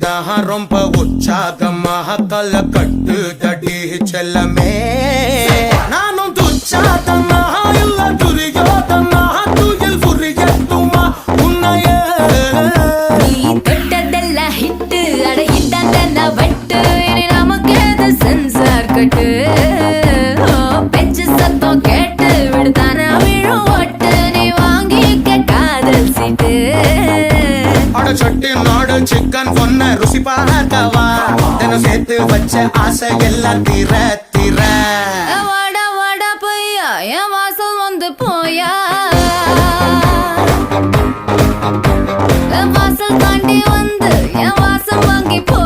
தான் ரொம்ப உற்சாகமாக கல கட்டு தடி செல்லமே நானும் துச்சாதமாக இல்ல துரியோதமாக துயில் புரியட்டுமா உன்னையே நீ தொட்டதெல்லாம் ஹிட்டு அட ஹிட்டான வட்டு இனி நமக்கு எது சென்சார் கட்டு பெஞ்சு சத்தம் கேட்டு விடுதானா விழும் ஒட்டு நீ வாங்கிக்க காதல் சீட்டு சட்டி நாடு சிக்கன் பொண்ண ருசி பார்க்கவா தினம் சேர்த்து வச்ச ஆசை எல்லாம் தீர தீர வாடா வாடா பையா என் வாசல் வந்து போயா வாசல் தாண்டி வந்து என் வாசம் வாங்கி போ